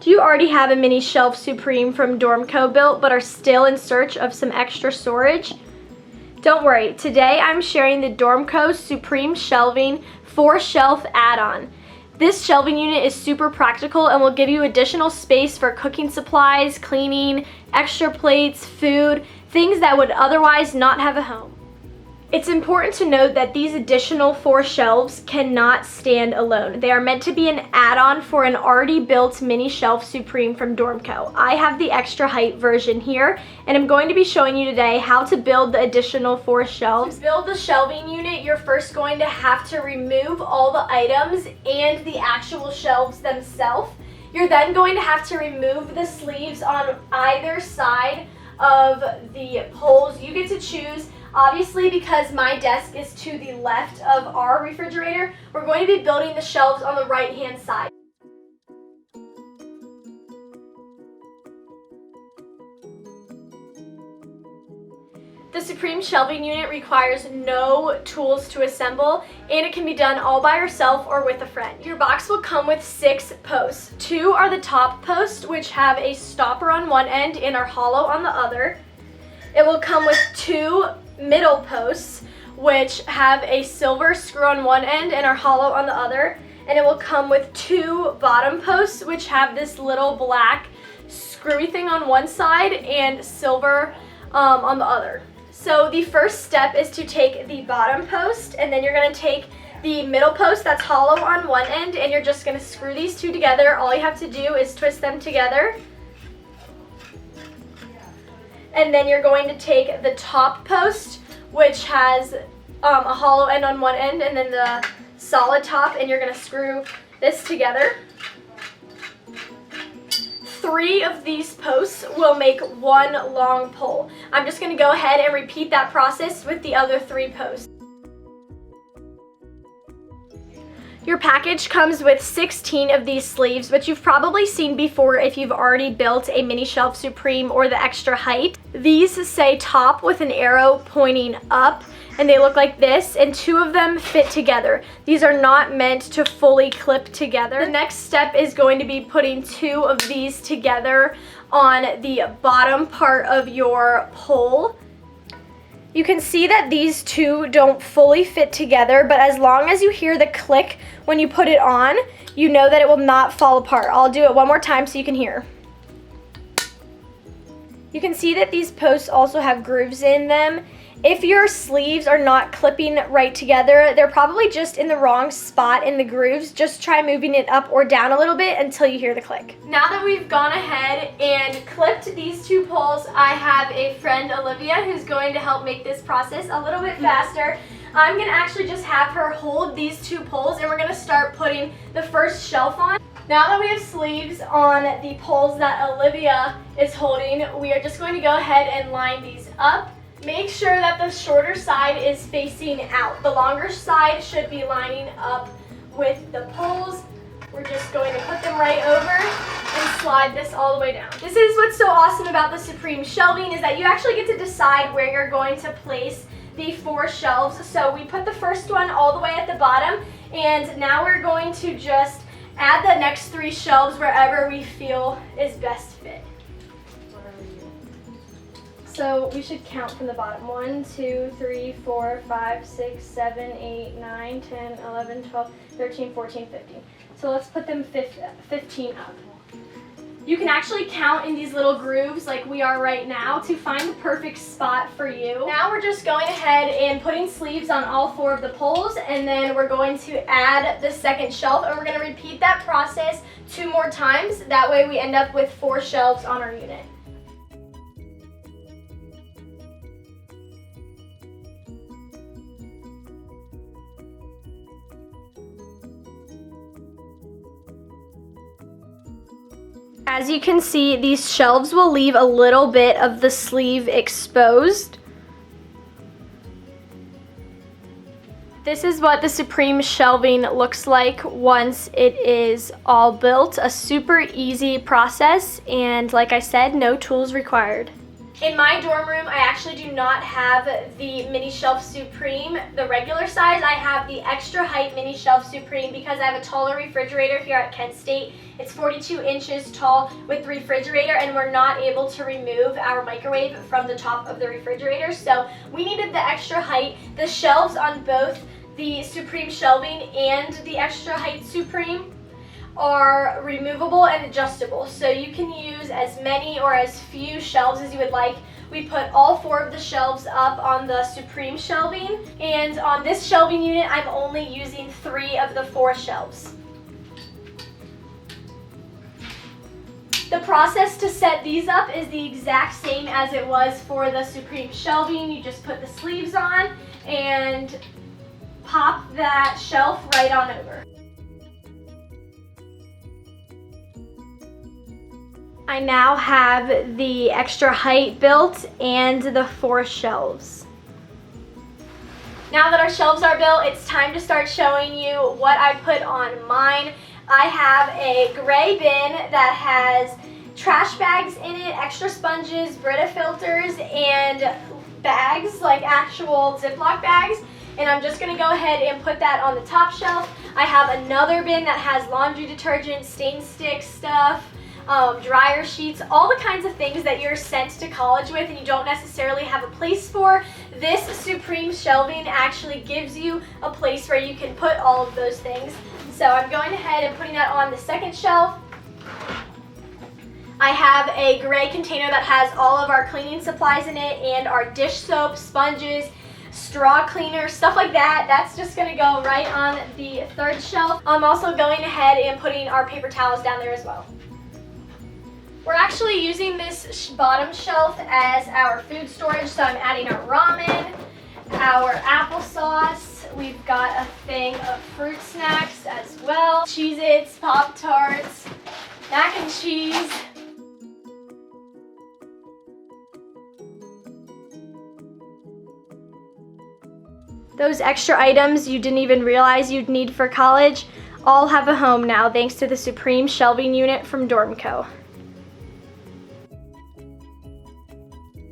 Do you already have a mini shelf Supreme from Dormco built but are still in search of some extra storage? Don't worry, today I'm sharing the Dormco Supreme Shelving 4-shelf add-on. This shelving unit is super practical and will give you additional space for cooking supplies, cleaning, extra plates, food, things that would otherwise not have a home. It's important to note that these additional 4 shelves cannot stand alone. They are meant to be an add-on for an already built mini shelf Supreme from Dormco. I have the extra height version here, and I'm going to be showing you today how to build the additional 4 shelves. To build the shelving unit, you're first going to have to remove all the items and the actual shelves themselves. You're then going to have to remove the sleeves on either side of the poles. You get to choose. Obviously, because my desk is to the left of our refrigerator, we're going to be building the shelves on the right-hand side. The Supreme Shelving Unit requires no tools to assemble, and it can be done all by yourself or with a friend. Your box will come with 6 posts. 2 are the top posts, which have a stopper on one end and are hollow on the other. It will come with 2 middle posts, which have a silver screw on one end and are hollow on the other, and it will come with 2 bottom posts, which have this little black screwy thing on one side and silver on the other. So the first step is to take the bottom post, and then you're going to take the middle post that's hollow on one end, and you're just going to screw these 2 together. All you have to do is twist them together. And then you're going to take the top post, which has a hollow end on one end, and then the solid top, and you're going to screw this together. 3 of these posts will make 1 long pole. I'm just going to go ahead and repeat that process with the other 3 posts. Your package comes with 16 of these sleeves, which you've probably seen before if you've already built a mini shelf Supreme or the extra height. These say top with an arrow pointing up, and they look like this, and 2 of them fit together. These are not meant to fully clip together. The next step is going to be putting 2 of these together on the bottom part of your pole. You can see that these 2 don't fully fit together, but as long as you hear the click when you put it on, you know that it will not fall apart. I'll do it one more time so you can hear. You can see that these posts also have grooves in them. If your sleeves are not clipping right together, they're probably just in the wrong spot in the grooves. Just try moving it up or down a little bit until you hear the click. Now that we've gone ahead and clipped these 2 poles, I have a friend, Olivia, who's going to help make this process a little bit faster. I'm going to actually just have her hold these 2 poles, and we're going to start putting the first shelf on. Now that we have sleeves on the poles that Olivia is holding, we are just going to go ahead and line these up. Make sure that the shorter side is facing out. The longer side should be lining up with the poles. We're just going to put them right over and slide this all the way down. This is what's so awesome about the Supreme Shelving, is that you actually get to decide where you're going to place the 4 shelves. So we put the first one all the way at the bottom, and now we're going to just add the next 3 shelves wherever we feel is best fit. So we should count from the bottom. 1, 2, 3, 4, 5, 6, 7, 8, 9, 10, 11, 12, 13, 14, 15. So let's put them 15 up. You can actually count in these little grooves like we are right now to find the perfect spot for you. Now we're just going ahead and putting sleeves on all 4 of the poles, and then we're going to add the second shelf, and we're going to repeat that process 2 more times. That way we end up with 4 shelves on our unit. As you can see, these shelves will leave a little bit of the sleeve exposed. This is what the Supreme Shelving looks like once it is all built. A super easy process, and like I said, no tools required. In my dorm room, I actually do not have the mini shelf Supreme, the regular size. I have the extra height mini shelf Supreme because I have a taller refrigerator here at Kent State. It's 42 inches tall with the refrigerator, and we're not able to remove our microwave from the top of the refrigerator, so we needed the extra height. The shelves on both the Supreme Shelving and the extra height Supreme are removable and adjustable, so you can use as many or as few shelves as you would like. We put all 4 of the shelves up on the Supreme Shelving, and on this shelving unit I'm only using 3 of the 4 shelves. The process to set these up is the exact same as it was for the Supreme Shelving. You just put the sleeves on and pop that shelf right on over. I now have the extra height built and the 4 shelves. Now that our shelves are built, it's time to start showing you what I put on mine. I have a gray bin that has trash bags in it, extra sponges, Brita filters, and bags, like actual Ziploc bags. And I'm just gonna go ahead and put that on the top shelf. I have another bin that has laundry detergent, stain stick stuff, dryer sheets, all the kinds of things that you're sent to college with and you don't necessarily have a place for. This Supreme Shelving actually gives you a place where you can put all of those things. So I'm going ahead and putting that on the second shelf. I have a gray container that has all of our cleaning supplies in it and our dish soap, sponges, straw cleaner, stuff like that. That's just gonna go right on the third shelf. I'm also going ahead and putting our paper towels down there as well. We're actually using this bottom shelf as our food storage, so I'm adding our ramen, our applesauce. We've got a thing of fruit snacks as well. Cheez-Its, Pop-Tarts, mac and cheese. Those extra items you didn't even realize you'd need for college all have a home now thanks to the Supreme Shelving unit from Dormco.